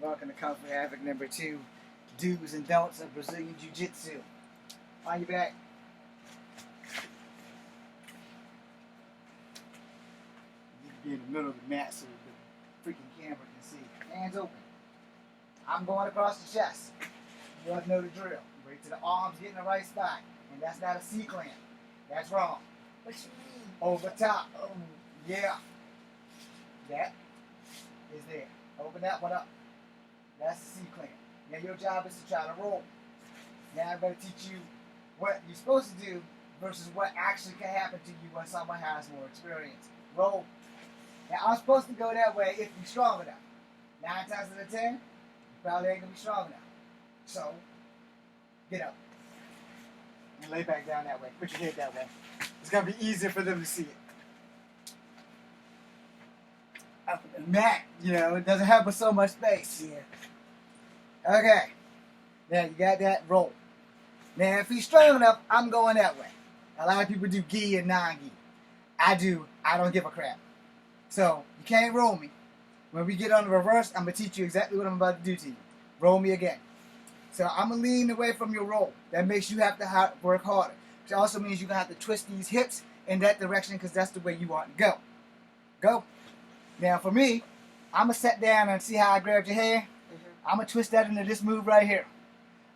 Welcome to Kung Fu Havoc number 2, Do's and Don'ts of Brazilian Jiu-Jitsu. On your back. You need to be in the middle of the mat so the freaking camera can see. Hands open. I'm going across the chest. You have to know the drill. Right to the arms, get in the right spot. And that's not a C clamp. That's wrong. What you mean? Over top. Oh, yeah. That is there. Open that one up. That's the C clamp. Now your job is to try to roll. Now I'm going to teach you what you're supposed to do versus what actually can happen to you when someone has more experience. Roll. Now I'm supposed to go that way if you're strong enough. 9 times out of 10, you probably ain't going to be strong enough. So, get up. And lay back down that way. Put your head that way. It's going to be easier for them to see it. Mat, it doesn't have but so much space. Yeah. Okay. Now you got that, roll. Now if he's strong enough, I'm going that way. A lot of people do gi and non-gi. I don't give a crap. So you can't roll me. When we get on the reverse, I'm going to teach you exactly what I'm about to do to you. Roll me again. So I'm going to lean away from your roll. That makes you have to work harder. Which also means you're going to have to twist these hips in that direction because that's the way you want to go. Go. Now for me, I'm going to sit down and see how I grabbed your hair. I'm going to twist that into this move right here.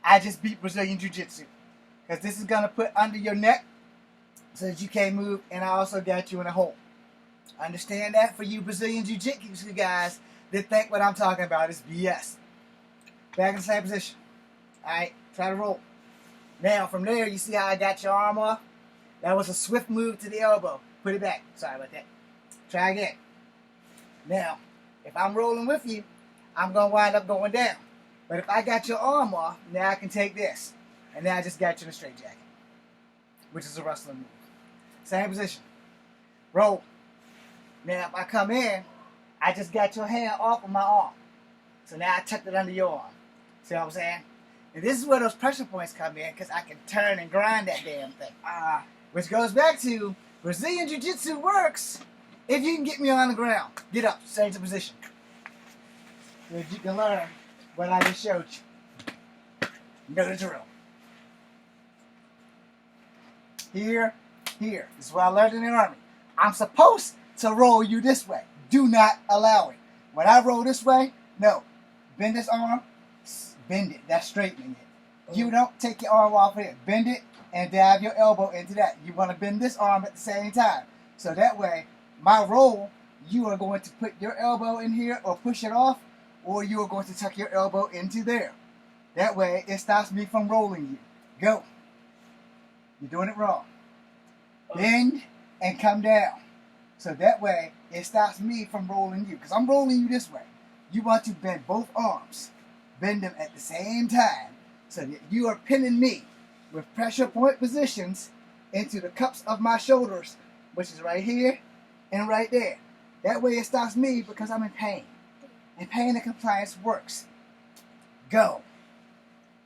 I just beat Brazilian Jiu-Jitsu. Because this is going to put under your neck so that you can't move, and I also got you in a hole. Understand that for you Brazilian Jiu-Jitsu guys that think what I'm talking about is BS. Back in the same position. Alright, try to roll. Now from there, you see how I got your arm off? That was a swift move to the elbow. Put it back. Sorry about that. Try again. Now, if I'm rolling with you, I'm going to wind up going down. But if I got your arm off, now I can take this. And now I just got you in a straight jacket. Which is a wrestling move. Same position. Roll. Now if I come in, I just got your hand off of my arm. So now I tucked it under your arm. See what I'm saying? And this is where those pressure points come in because I can turn and grind that damn thing. Which goes back to Brazilian Jiu-Jitsu works if you can get me on the ground. Get up, change the position. So that you can learn what I just showed you. Know the drill. Here. This is what I learned in the Army. I'm supposed to roll you this way. Do not allow it. When I roll this way, no. Bend this arm, bend it. That's straightening it. You don't take your arm off of it. Bend it and dive your elbow into that. You want to bend this arm at the same time. So that way, my roll, you are going to put your elbow in here or push it off, or you are going to tuck your elbow into there. That way, it stops me from rolling you. Go. You're doing it wrong. Bend and come down. So that way, it stops me from rolling you. Because I'm rolling you this way. You want to bend both arms. Bend them at the same time. So that you are pinning me with pressure point positions into the cups of my shoulders. Which is right here and right there. That way it stops me because I'm in pain. And pain and compliance works. Go.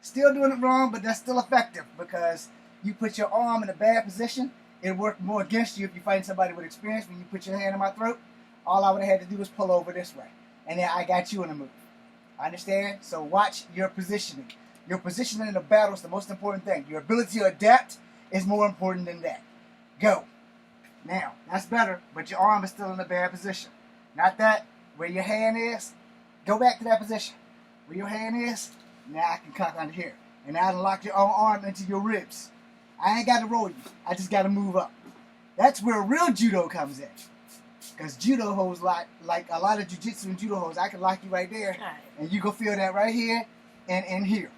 Still doing it wrong, but that's still effective because you put your arm in a bad position. It'll work more against you if you find somebody with experience. When you put your hand in my throat, all I would have had to do was pull over this way. And then I got you in a move. Understand? So watch your positioning. Your positioning in the battle is the most important thing. Your ability to adapt is more important than that. Go. Now, that's better, but your arm is still in a bad position. Not that. Where your hand is, go back to that position. Where your hand is, now I can cut under here. And now I can lock your own arm into your ribs. I ain't got to roll you. I just got to move up. That's where real judo comes in. Because judo holds like a lot of jiu-jitsu and judo holds. I can lock you right there, and you go feel that right here and here.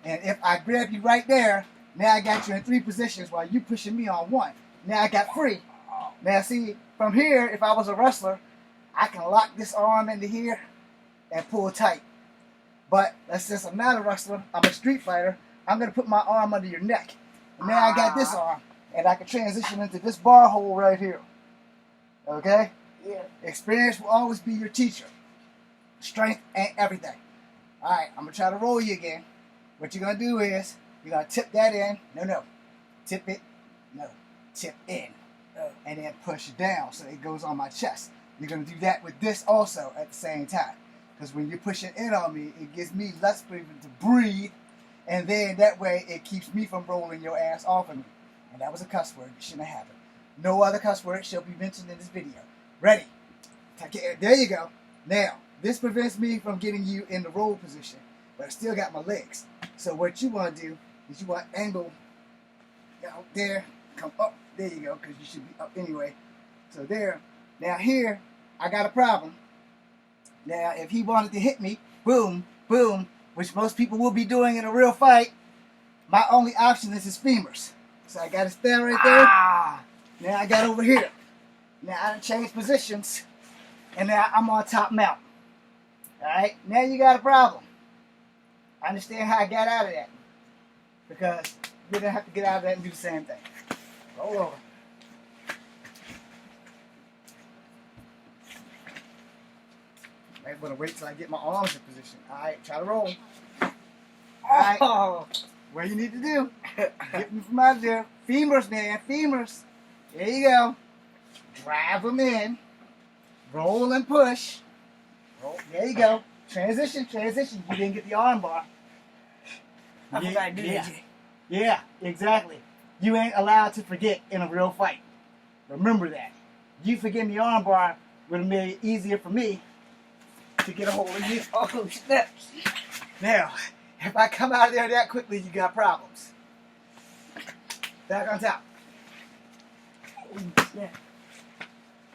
And if I grab you right there, now I got you in 3 positions while you pushing me on 1. Now I got free. Now see, from here, if I was a wrestler, I can lock this arm into here and pull tight. But since I'm not a wrestler, I'm a street fighter, I'm going to put my arm under your neck. And now I got this arm, and I can transition into this bar hole right here. Okay? Yeah. Experience will always be your teacher. Strength ain't everything. Alright, I'm going to try to roll you again. What you're going to do is, you're going to tip that in. No. Tip it. No. Tip in. And then push it down so it goes on my chest. You're going to do that with this also at the same time. Because when you're pushing in on me, it gives me less breathing to breathe. And then that way it keeps me from rolling your ass off of me. And that was a cuss word. It shouldn't have happened. No other cuss word shall be mentioned in this video. Ready? There you go. Now, this prevents me from getting you in the roll position. But I still got my legs. So what you want to do is you want to angle out there, come up. There you go, because you should be up anyway. So there. Now here, I got a problem. Now, if he wanted to hit me, boom, boom, which most people will be doing in a real fight, my only option is his femurs. So I got to stand right there. Now I got over here. Now I done changed positions. And now I'm on top mount. Alright? Now you got a problem. I understand how I got out of that. Because you're going to have to get out of that and do the same thing. Roll over. I'm going to wait till I get my arms in position. Alright, try to roll. Alright. What you need to do, get me from out there. Femurs, man. Femurs. There you go. Drive them in. Roll and push. Roll. There you go. Transition, transition. You didn't get the arm bar. Yeah, exactly. You ain't allowed to forget in a real fight. Remember that. You forgetting the arm bar would have made it easier for me to get a hold of you. Oh, snap. Now, if I come out of there that quickly, you got problems. Back on top. Yeah.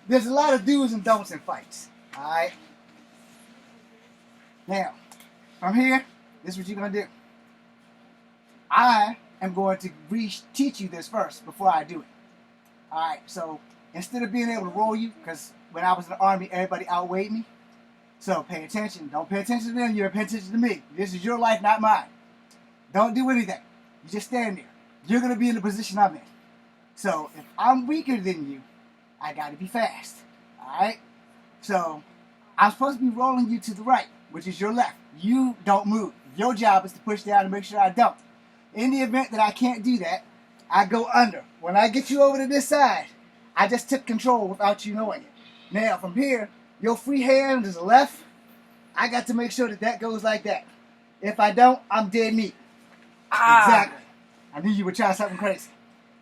There's a lot of do's and don'ts in fights. Alright? Now, from here, this is what you're going to do. I am going to teach you this first before I do it. Alright, so instead of being able to roll you, because when I was in the Army, everybody outweighed me. So pay attention. Don't pay attention to them. You're paying attention to me. This is your life, not mine. Don't do anything. You just stand there. You're going to be in the position I'm in. So if I'm weaker than you, I got to be fast. Alright? So I'm supposed to be rolling you to the right, which is your left. You don't move. Your job is to push down and make sure I don't. In the event that I can't do that, I go under. When I get you over to this side, I just took control without you knowing it. Now, from here, your free hand is left. I got to make sure that that goes like that. If I don't, I'm dead meat. Exactly. I knew you would try something crazy.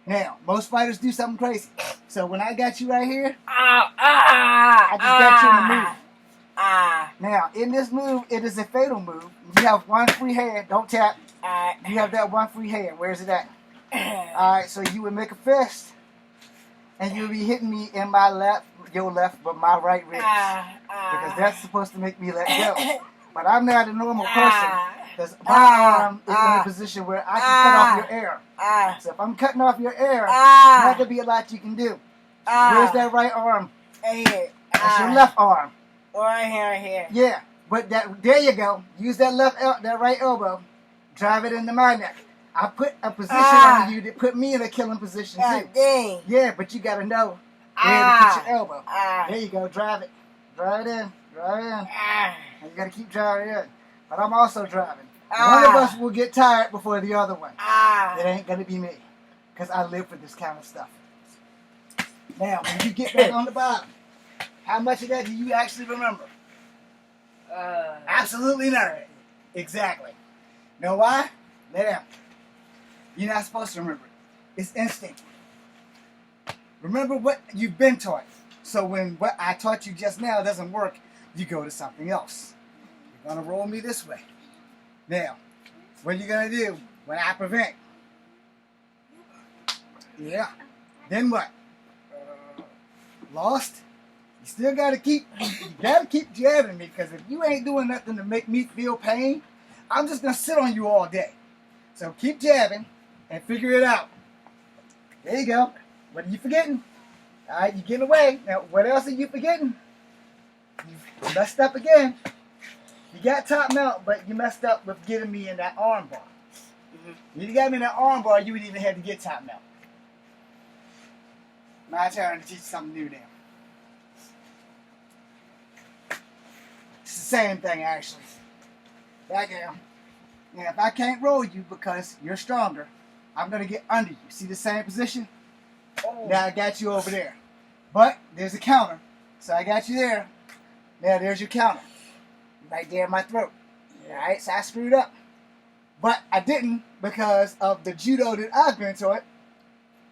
Now, most fighters do something crazy. So when I got you right here, I just got you in the move. Now, in this move, it is a fatal move. You have one free hand. Don't tap. You have that one free hand. Where's it at? Alright, so you would make a fist. And you would be hitting me in my left, your left, but my right wrist. Because that's supposed to make me let go. But I'm not a normal person. Because my arm is in a position where I can cut off your air. So if I'm cutting off your air, there's not going to be a lot you can do. Where's that right arm? That's your left arm. Right here. Yeah, but there you go. Use that that right elbow. Drive it into my neck. I put a position on you that put me in a killing position too. Dang. Yeah, but you gotta know where to put your elbow. There you go. Drive it. Drive it in. Drive it in. And you gotta keep driving it in. But I'm also driving. One of us will get tired before the other one. It ain't gonna be me, because I live for this kind of stuff. Now, when you get back on the bottom, how much of that do you actually remember? Absolutely none. Exactly. Know why? Lay down. You're not supposed to remember it. It's instinct. Remember what you've been taught. So when what I taught you just now doesn't work, you go to something else. You're going to roll me this way. Now, what are you going to do when I prevent? Yeah. Then what? Lost? You still got to keep jabbing me, because if you ain't doing nothing to make me feel pain, I'm just going to sit on you all day. So keep jabbing and figure it out. There you go. What are you forgetting? All right, you're getting away. Now, what else are you forgetting? You messed up again. You got top mount, but you messed up with getting me in that arm bar. If you got me in that arm bar, you would even have to get top mount. My turn to teach you something new now. It's the same thing, actually. Back down. Now, if I can't roll you because you're stronger, I'm going to get under you. See the same position? Now I got you over there. But there's a counter. So I got you there. Now there's your counter. right there in my throat. Alright, so I screwed up. But I didn't because of the judo that I've been taught,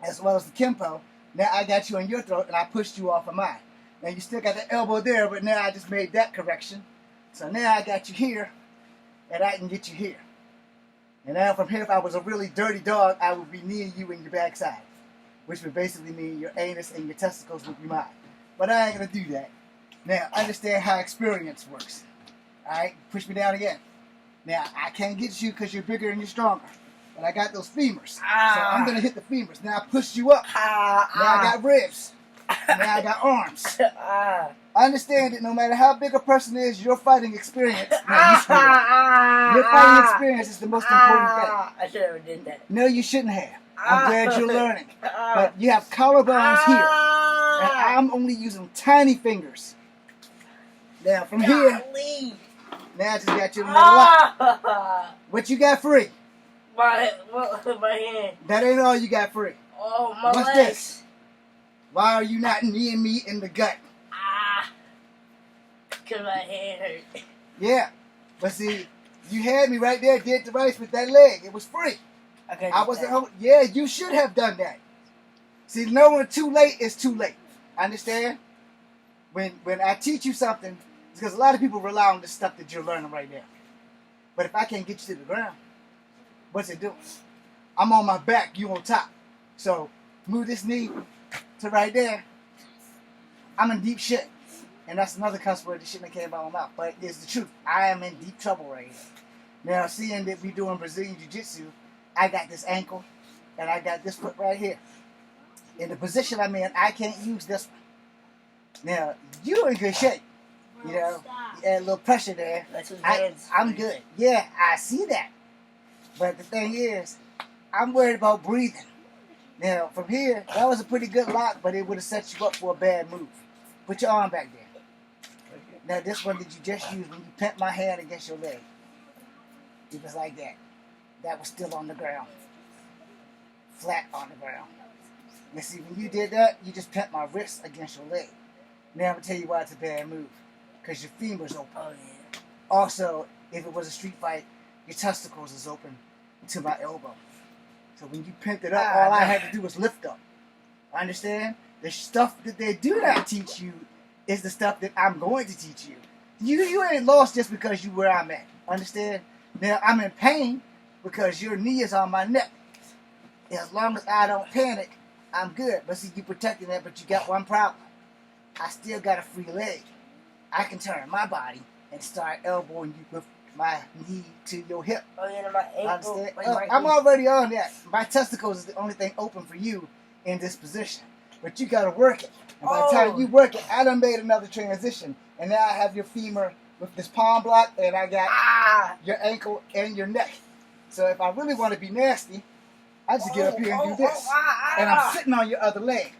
as well as the Kempo. Now I got you on your throat and I pushed you off of mine. Now you still got the elbow there, but now I just made that correction. So now I got you here, and I can get you here. And now from here, if I was a really dirty dog, I would be near you in your backside, which would basically mean your anus and your testicles would be mine. But I ain't going to do that. Now, understand how experience works. Alright, push me down again. Now, I can't get you because you're bigger and you're stronger. But I got those femurs. So I'm going to hit the femurs. Now I push you up. Now I got ribs. Now I got arms. Understand that no matter how big a person is, your fighting experience. Your fighting experience is the most important thing. I should have did that. No, you shouldn't have. I'm glad you're learning. But you have collarbones here. And I'm only using tiny fingers. Now from here, now I just got you in the lock. What you got free? My hand. That ain't all you got free. Oh, my What's legs. this? Why are you not kneeing me in the gut? Because my hand hurt. Yeah. But see, you had me right there, did the race with that leg. It was free. I wasn't. Yeah, you should have done that. See, knowing too late is too late. Understand? When I teach you something, it's because a lot of people rely on the stuff that you're learning right now. But if I can't get you to the ground, what's it doing? I'm on my back, you on top. So move this knee to right there. I'm in deep shit. And that's another cuss word that shouldn't have came out of my mouth. But it's the truth. I am in deep trouble right here. Now, seeing that we doing Brazilian Jiu-Jitsu, I got this ankle and I got this foot right here. In the position I'm in, I can't use this one. Now, you're in good shape. You know, you add a little pressure there. I'm good. Yeah, I see that. But the thing is, I'm worried about breathing. Now, from here, that was a pretty good lock, but it would have set you up for a bad move. Put your arm back there. Now, this one that you just used when you pent my hand against your leg. It was like that. That was still on the ground. Flat on the ground. Now, see, when you did that, you just pent my wrist against your leg. Now, I'm going to tell you why it's a bad move. Because your femur's open. Oh, yeah. Also, if it was a street fight, your testicles is open to my elbow. So when you pent it up, all I had to do was lift up. Understand? The stuff that they do not teach you is the stuff that I'm going to teach you. You ain't lost just because you where I'm at. Understand? Now, I'm in pain because your knee is on my neck. As long as I don't panic, I'm good. But see, you protecting that, but you got one problem. I still got a free leg. I can turn my body and start elbowing you with my knee to your hip. Oh, yeah, my ankle. Understand? I'm already on that. My testicles is the only thing open for you in this position. But you got to work it. And by the time you work it, I done made another transition. And now I have your femur with this palm block, and I got your ankle and your neck. So if I really want to be nasty, I just get up here and do this. And I'm sitting on your other leg.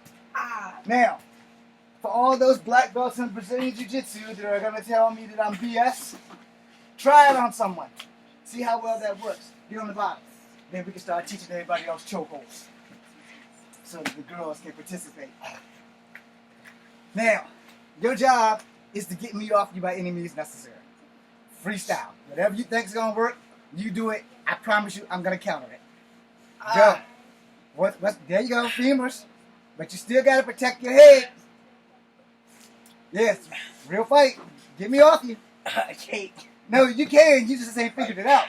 Now, for all those black belts in Brazilian Jiu-Jitsu that are going to tell me that I'm BS, try it on someone. See how well that works. Get on the bottom. Then we can start teaching everybody else chokeholds so that the girls can participate. Now, your job is to get me off you by any means necessary. Freestyle. Whatever you think is going to work, you do it. I promise you I'm going to counter it. Go. There you go, femurs. But you still got to protect your head. Yes, real fight. Get me off you. I can't. No, you can. You just ain't figured it out.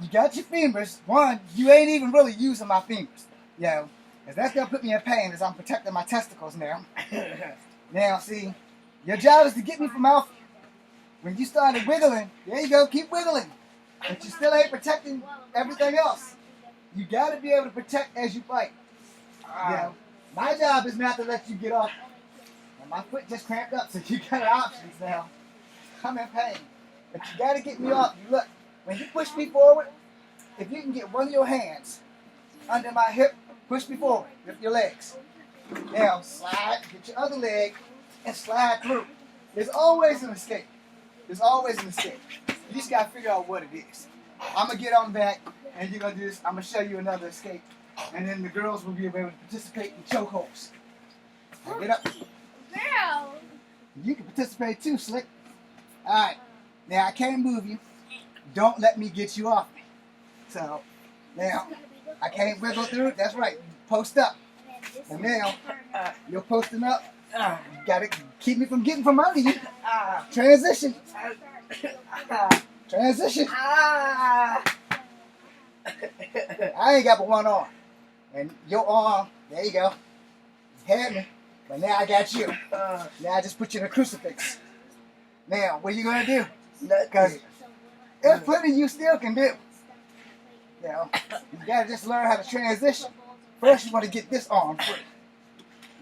You got your femurs. One, you ain't even really using my femurs. You know, because that's going to put me in pain as I'm protecting my testicles now. Now, see, your job is to get me from out. When you started wiggling, there you go, keep wiggling. But you still ain't protecting everything else. You got to be able to protect as you fight. You know, my job is not to let you get off. And my foot just cramped up, so you got options now. I'm in pain. But you got to get me off. You look, when you push me forward, if you can get one of your hands under my hip, push me forward with your legs. Now, slide, get your other leg, and slide through. There's always an escape. There's always an escape. You just got to figure out what it is. I'm going to get on back, and you're going to do this. I'm going to show you another escape. And then the girls will be able to participate in chokeholds. Now get up. Girl. You can participate too, Slick. Alright. Now I can't move you. Don't let me get you off me. So, now, I can't wiggle through it. That's right. Post up. And now, you're posting up. You gotta keep me from getting from under you. Transition. Transition. I ain't got but one arm. And your arm, there you go. You had me. But now I got you. Now I just put you in a crucifix. Now, what are you going to do? Because there's plenty you still can do. You know, you got to just learn how to transition. First, you want to get this arm free.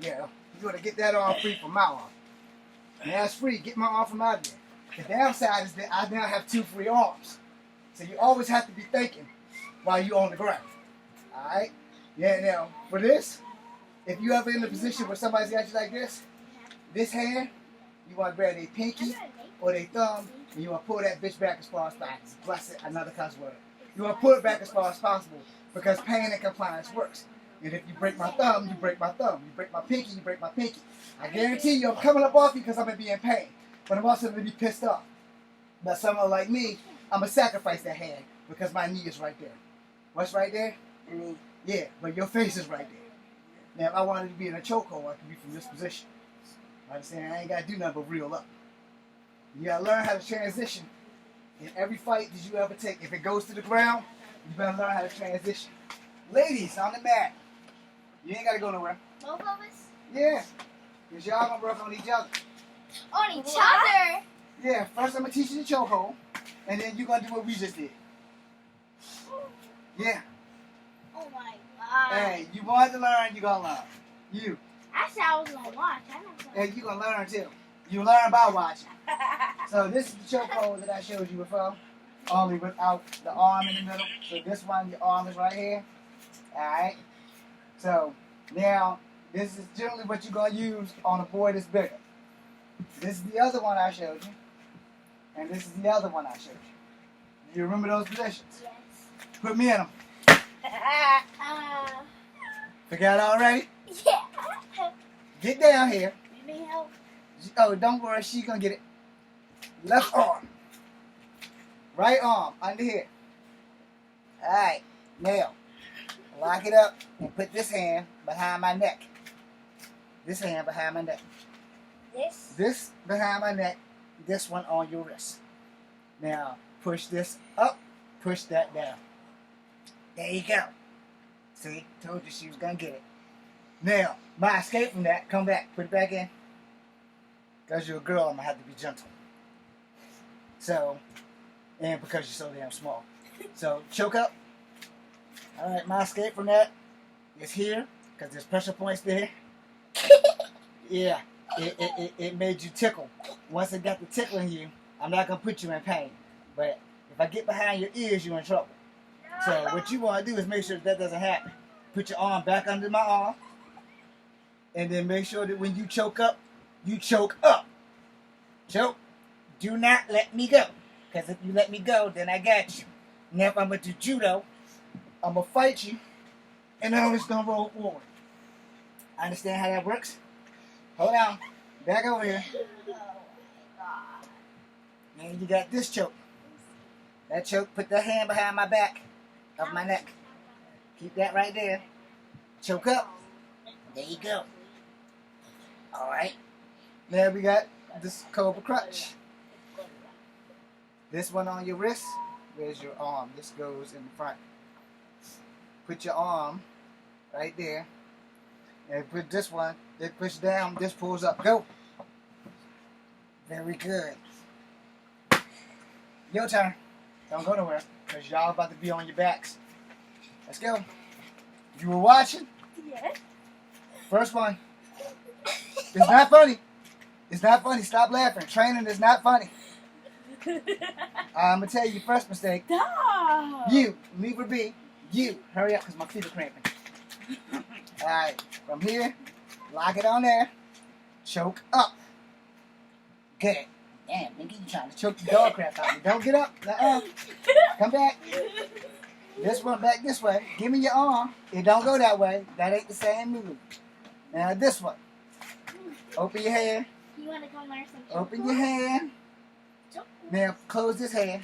You know, you want to get that arm free from my arm. Now it's free. Get my arm from out of there. The downside is that I now have 2 free arms. So you always have to be thinking while you're on the ground. Alright? Yeah, now, for this, if you ever in a position where somebody's got you like this hand, you want to grab their pinky or their thumb, and you want to pull that bitch back as far as possible. Bless it, another cuss word. You want to pull it back as far as possible because pain and compliance works. And if you break my thumb, you break my thumb. You break my pinky, you break my pinky. I guarantee you I'm coming up off you because I'm going to be in pain. But I'm also going to be pissed off. But someone like me, I'm going to sacrifice that hand because my knee is right there. What's right there? Knee. Yeah, but your face is right there. Now, if I wanted to be in a chokehold, I could be from this position. I'm saying I ain't got to do nothing but reel up. You got to learn how to transition. In every fight that you ever take, if it goes to the ground, you better learn how to transition. Ladies, on the mat. You ain't got to go nowhere. Both of us? Yeah. Because y'all going to work on each other. On each other? Yeah, first I'm going to teach you the chokehold, and then you're going to do what we just did. Yeah. Oh my God. Hey, you wanted to learn, you're going to learn. You. I said I was going to watch. Hey, you're going to learn too. You learn by watching. So this is the chokehold that I showed you before, only without the arm in the middle. So this one, your arm is right here. Alright? So now, this is generally what you're going to use on a boy that's bigger. This is the other one I showed you. And this is the other one I showed you. Do you remember those positions? Yes. Put me in them. Uh, Forgot already? yeah. Get down here. You need help? Oh, don't worry, she's gonna get it. Left arm. Right arm, under here. Alright, now, lock it up and put this hand behind my neck. This hand behind my neck. This? This behind my neck, this one on your wrist. Now, push this up, push that down. There you go. See, told you she was gonna get it. Now, my escape from that, come back, put it back in. Because you're a girl, I'm going to have to be gentle. So, and because you're so damn small. So, choke up. Alright, my escape from that is here, because there's pressure points there. Yeah, it made you tickle. Once it got to tickling you, I'm not going to put you in pain. But if I get behind your ears, you're in trouble. So, what you want to do is make sure that doesn't happen. Put your arm back under my arm. And then make sure that when you choke up, you choke up. Choke. Do not let me go. Because if you let me go, then I got you. Now if I'm going to do judo, I'm going to fight you. And then I'm just going to roll forward. Understand how that works? Hold on. Back over here. Oh my God. And you got this choke. That choke, put that hand behind my back of my neck. Keep that right there. Choke up. There you go. Alright. Now we got this cobra crutch. This one on your wrist. Where's your arm? This goes in the front. Put your arm right there. And put this one. Then push down. This pulls up. Go. Very good. Your turn. Don't go nowhere. Because y'all about to be on your backs. Let's go. You were watching? Yes. First one. It's not funny. It's not funny. Stop laughing. Training is not funny. I'm going to tell you your first mistake. Stop. You. Leave her be. You. Hurry up because my feet are cramping. Alright. From here, lock it on there. Choke up. Good. Damn, nigga, you trying to choke the dog crap out of me. Don't get up. Come back. This one back this way. Give me your arm. It don't go that way. That ain't the same move. Now this one. Open your hand. You want to go learn some Open your hand. Choke. Now close this hand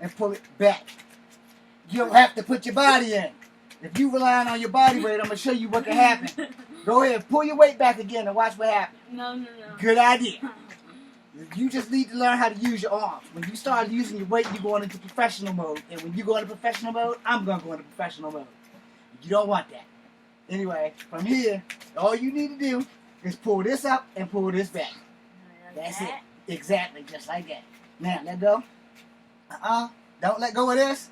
and pull it back. You don't have to put your body in. If you relying on your body weight, I'm gonna show you what can happen. Go ahead, pull your weight back again and watch what happens. No. Good idea. You just need to learn how to use your arms. When you start using your weight, you're going into professional mode. And when you go into professional mode, I'm going to go into professional mode. You don't want that. Anyway, from here, all you need to do is pull this up and pull this back. That's it. Exactly, just like that. Now, let go. Don't let go of this.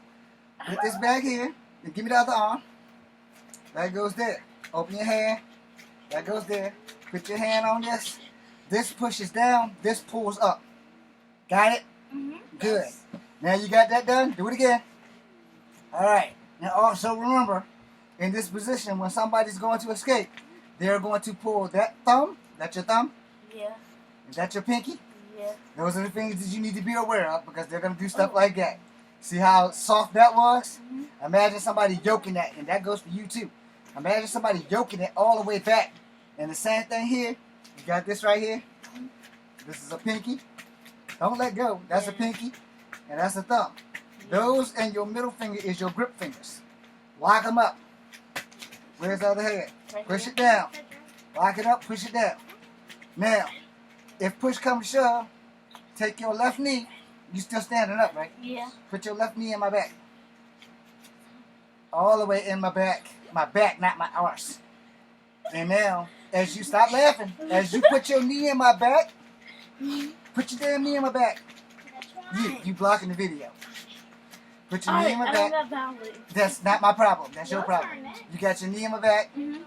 Put this back here. And give me the other arm. That goes there. Open your hand. That goes there. Put your hand on this. This pushes down, this pulls up. Got it? Mm-hmm. Good. Now you got that done? Do it again. Alright. Now also remember, in this position, when somebody's going to escape, they're going to pull that thumb. That's your thumb? Yeah. Is that your pinky? Yeah. Those are the things that you need to be aware of because they're going to do stuff like that. See how soft that was? Mm-hmm. Imagine somebody yoking that, and that goes for you too. Imagine somebody yoking it all the way back. And the same thing here. You got this right here. This is a pinky. Don't let go. That's a pinky. And that's a thumb. Those and your middle finger is your grip fingers. Lock them up. Where's the other hand? Push it down. Lock it up. Push it down. Now, if push comes to shove, take your left knee. You still standing up, right? Yeah. Put your left knee in my back. All the way in my back. My back, not my arse. And now, as you stop laughing, as you put your knee in my back, put your damn knee in my back. You blocking the video. Put your knee in my back. That's not my problem. That's your problem. You got your knee in my back. Mm-hmm.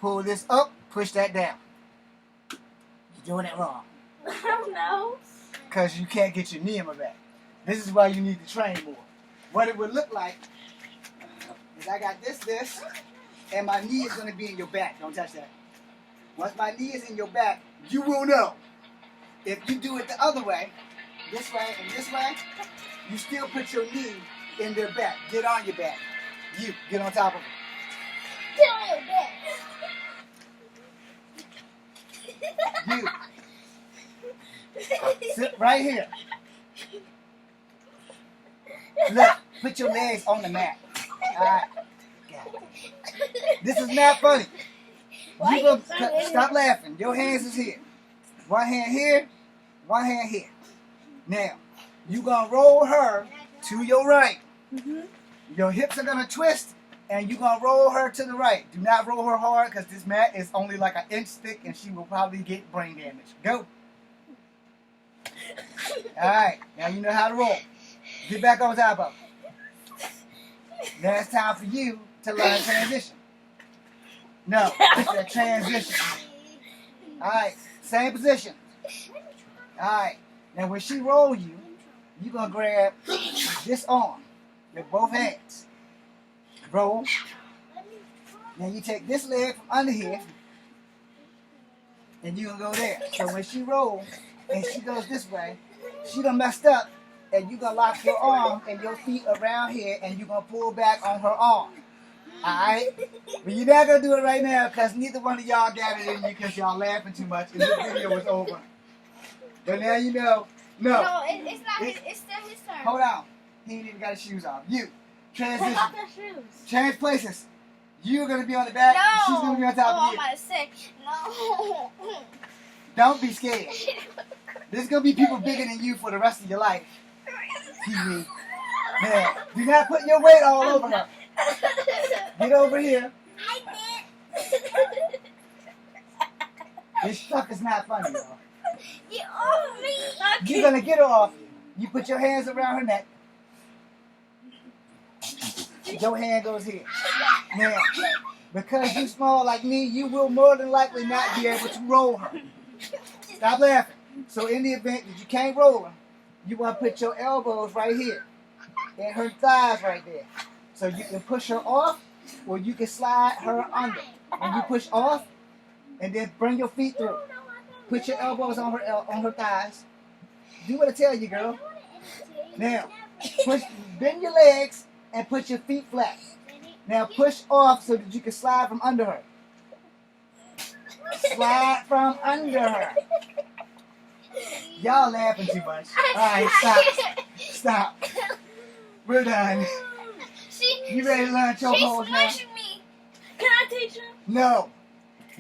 Pull this up. Push that down. You're doing it wrong. No. Because you can't get your knee in my back. This is why you need to train more. What it would look like is I got this, and my knee is going to be in your back. Don't touch that. Once my knee is in your back, you will know. If you do it the other way, this way and this way, you still put your knee in their back. Get on your back. You, get on top of it. You, sit right here. Look, put your legs on the mat. Alright. This is not funny. You go, stop laughing. Your hands is here. One hand here, one hand here. Now, you gonna roll her to your right. Mm-hmm. Your hips are gonna twist, and you gonna roll her to the right. Do not roll her hard, because this mat is only like an inch thick, and she will probably get brain damage. Go. Alright, now you know how to roll. Get back on top of it. Now it's time for you to learn transition. No, it's a transition. Alright, same position. Alright, now when she roll you, you're going to grab this arm with both hands. Roll. Now you take this leg from under here, and you're going to go there. So when she rolls, and she goes this way, she done messed up, and you're going to lock your arm and your feet around here, and you're going to pull back on her arm. Alright? But you're not going to do it right now, because neither one of y'all got it in you because y'all laughing too much, and this video is over. But now you know. No, it's not. It's still his turn. Hold on. He ain't even got his shoes on. You. Transition. Take off the shoes. Change places. You're going to be on the back, No. and she's going to be on top of I'm you. about to say no. Don't be scared. There's going to be people bigger than you for the rest of your life. Pee-wee. Man, do not put your weight all over her. Get over here. I This stuff is not funny, y'all. Get off me. You're going to get her off you. You put your hands around her neck. Your hand goes here. Now, because you small like me, you will more than likely not be able to roll her. Stop laughing. So in the event that you can't roll her, you want to put your elbows right here and her thighs right there. So you can push her off, or you can slide her under. When you push off, and then bring your feet through. Put your elbows on her thighs. Do what I tell you, girl. Now, bend your legs and put your feet flat. Now push off so that you can slide from under her. Slide from under her. Y'all laughing too much. Alright, stop. Stop. We're done. You ready to learn chokeholds now? She's me. Can I teach him? No.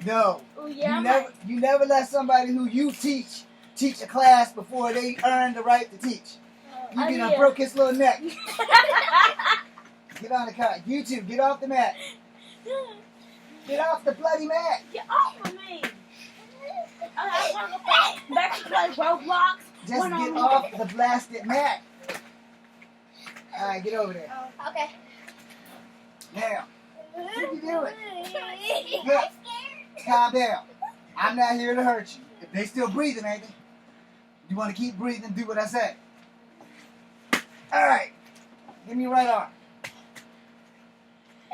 No. Oh, yeah. You never let somebody who you teach a class before they earn the right to teach. You be done broke his little neck. Get on the cot. You two, get off the mat. Get off the bloody mat. Get off of me. I want to go back to play Roblox. Just get off the blasted mat. Alright, get over there. Okay. Now, what you doing? Look, calm down. I'm not here to hurt you. If they still breathing, ain't they? You want to keep breathing, do what I say. Alright. Give me your right arm.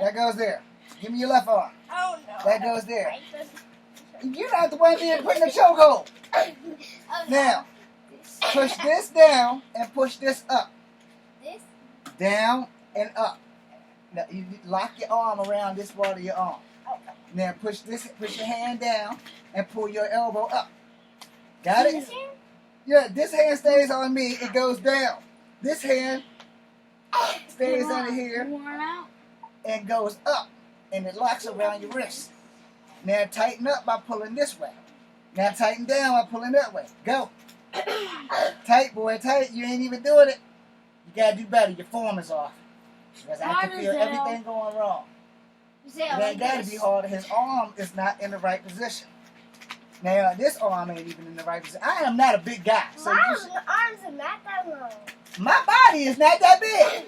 That goes there. Give me your left arm. Oh no. That goes there. You're not the one being put in the chokehold. Oh, no. Now, push this down and push this up. This? Down and up. Now, you lock your arm around this part of your arm. Okay. Now, push your hand down and pull your elbow up. Got it? Yeah, this hand stays on me. It goes down. This hand stays under here and goes up. And it locks around your wrist. Now, tighten up by pulling this way. Now, tighten down by pulling that way. Go. Tight, boy, tight. You ain't even doing it. You got to do better. Your form is off. Because I can feel everything going wrong. It ain't got to be harder. His arm is not in the right position. Now, this arm ain't even in the right position. I am not a big guy. So My arms are not that long. my body is not that big.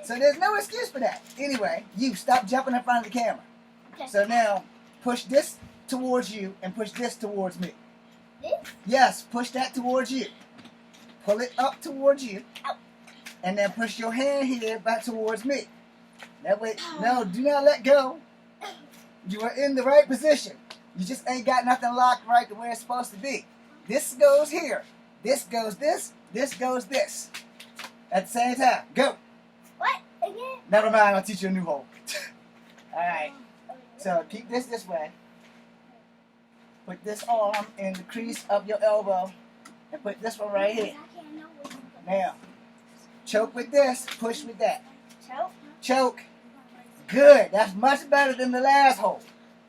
So there's no excuse for that. Anyway, you stop jumping in front of the camera. Okay. So now, push this towards you and push this towards me. This? Yes, push that towards you. Pull it up towards you. Ow. And then push your hand here back towards me. That way, no, do not let go. You are in the right position. You just ain't got nothing locked right to where it's supposed to be. This goes here. This goes this. This goes this. At the same time. Go. What? Again? Never mind, I'll teach you a new hole. Alright. So keep this way. Put this arm in the crease of your elbow. And put this one right here. Now, choke with this, push with that. Choke? Choke. Good. That's much better than the last hole.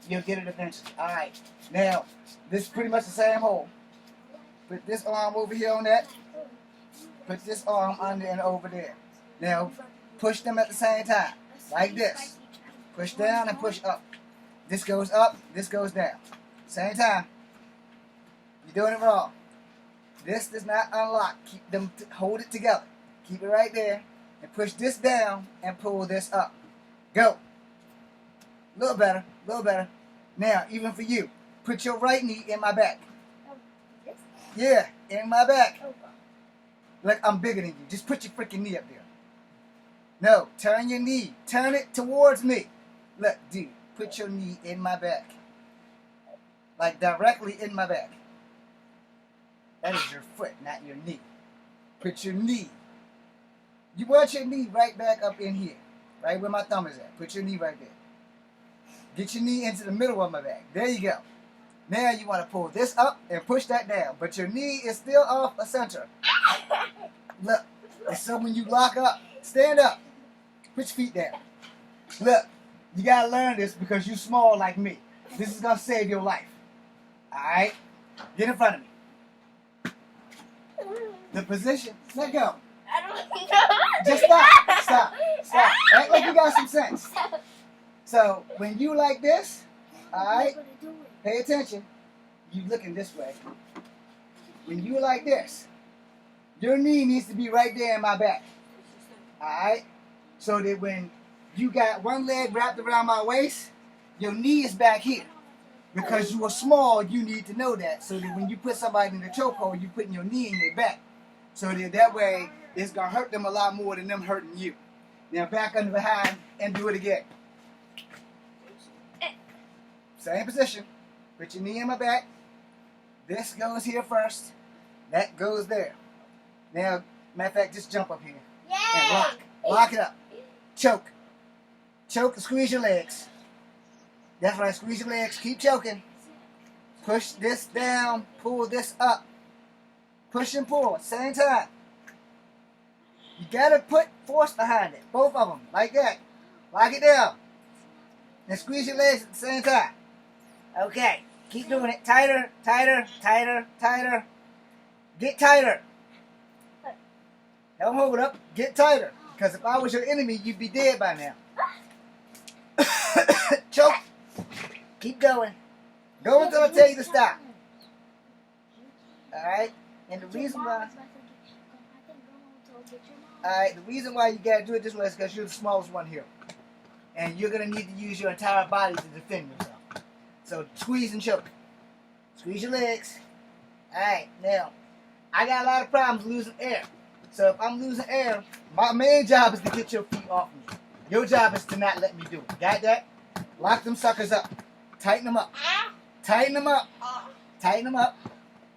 You'll get it eventually. Alright. Now, this is pretty much the same hole. Put this arm over here on that. Put this arm under and over there. Now, push them at the same time. Like this. Push down and push up. This goes up, this goes down. Same time. You're doing it wrong. This does not unlock. Keep them, hold it together. Keep it right there. And push this down and pull this up. Go. A little better, a little better. Now, even for you, put your right knee in my back. Yeah, in my back. Like I'm bigger than you. Just put your freaking knee up there. No, turn your knee. Turn it towards me. Look, dude, put your knee in my back. Like directly in my back. That is your foot, not your knee. Put your knee. You want your knee right back up in here. Right where my thumb is at. Put your knee right there. Get your knee into the middle of my back. There you go. Now you want to pull this up and push that down. But your knee is still off the center. Look. And so when you lock up, stand up. Put your feet down. Look. You got to learn this because you're small like me. This is going to save your life. Alright? Get in front of me. The position. Let go. I don't know. Just stop. Stop. Stop. Act like you got some sense. So, when you like this, alright, pay attention. You looking this way. When you like this, your knee needs to be right there in my back. Alright? So that when you got one leg wrapped around my waist, your knee is back here. Because you are small, you need to know that. So that when you put somebody in the chokehold, you're putting your knee in their back. So that way, it's going to hurt them a lot more than them hurting you. Now back under behind and do it again. Same position. Put your knee in my back. This goes here first. That goes there. Now, matter of fact, just jump up here. And lock. Lock it up. Choke. Choke and squeeze your legs. That's right, squeeze your legs. Keep choking. Push this down. Pull this up. Push and pull at the same time. You gotta put force behind it. Both of them, like that. Lock it down. And squeeze your legs at the same time. Okay, keep doing it. Tighter, tighter, tighter, tighter. Get tighter. Don't hold up. Get tighter. Because if I was your enemy, you'd be dead by now. Choke. Keep going. Go until I tell you to stop. Alright? And the reason why... Alright, the reason why you gotta do it this way is because you're the smallest one here. And you're gonna need to use your entire body to defend yourself. So squeeze and choke. Squeeze your legs. Alright, now, I got a lot of problems losing air. So if I'm losing air, my main job is to get your feet off me. Your job is to not let me do it. Got that? Lock them suckers up. Tighten them up. Tighten them up. Tighten them up.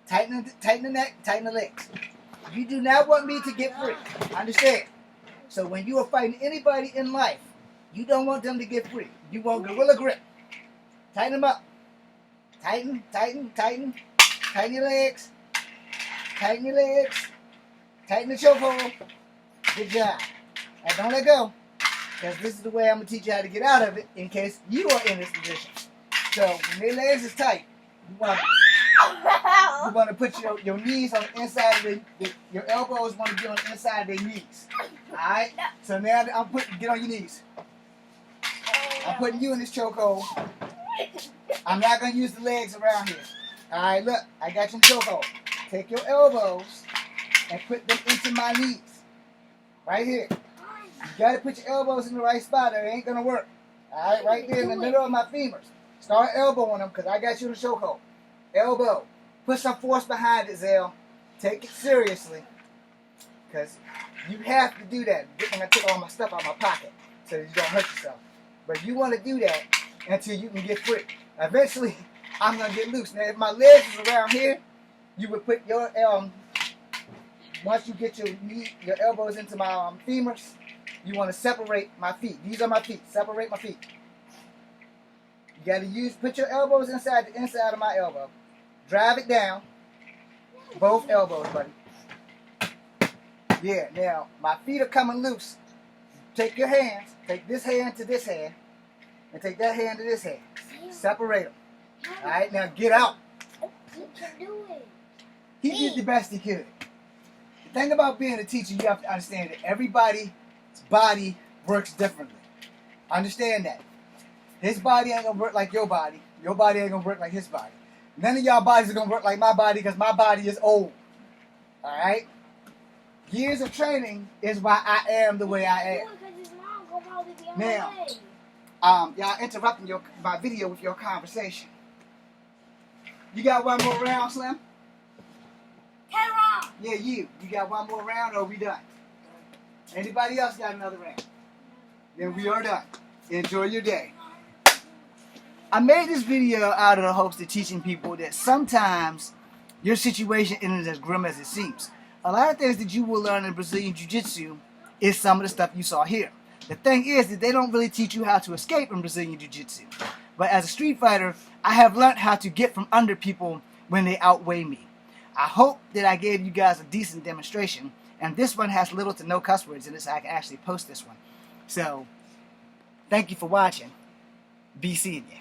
Tighten the neck. Tighten the legs. You do not want me to get free. Understand? So when you are fighting anybody in life, you don't want them to get free. You want gorilla grip. Tighten them up. Tighten, tighten, tighten. Tighten your legs. Tighten your legs. Tighten the chokehold. Good job. And don't let go. Because this is the way I'm going to teach you how to get out of it in case you are in this position. So when your legs is tight, you want to put your knees on the inside of your elbows want to be on the inside of their knees. Alright? So now get on your knees. I'm putting you in this chokehold. I'm not going to use the legs around here. Alright, look. I got your chokehold. Take your elbows and put them into my knees. Right here. You got to put your elbows in the right spot or it ain't going to work. Alright, right there in the middle of my femurs. Start elbowing them because I got you in the chokehold. Elbow. Put some force behind it, Zell. Take it seriously. Because you have to do that. When I took all my stuff out of my pocket so that you don't hurt yourself. But you want to do that until you can get free. Eventually, I'm going to get loose. Now, if my legs is around here, you would put your, once you get your elbows into my femurs, you want to separate my feet. These are my feet. Separate my feet. You got to put your elbows inside the inside of my elbow. Drive it down. Both elbows, buddy. Yeah, now, my feet are coming loose. Take your hands. Take this hand to this hand. And take that hand to this hand. Separate them. Alright, now get out. You can do it. He did the best he could. The thing about being a teacher, you have to understand that everybody's body works differently. Understand that. His body ain't going to work like your body. Your body ain't going to work like his body. None of y'all bodies are going to work like my body because my body is old. Alright? Years of training is why I am the way I am. Now, y'all interrupting my video with your conversation. You got one more round, Slim? Yeah, you. You got one more round or we done? Anybody else got another round? Then we are done. Enjoy your day. I made this video out of the hopes of teaching people that sometimes your situation isn't as grim as it seems. A lot of things that you will learn in Brazilian Jiu-Jitsu is some of the stuff you saw here. The thing is that they don't really teach you how to escape in Brazilian Jiu-Jitsu. But as a street fighter, I have learned how to get from under people when they outweigh me. I hope that I gave you guys a decent demonstration. And this one has little to no cuss words in it, so I can actually post this one. So, thank you for watching. Be seeing you.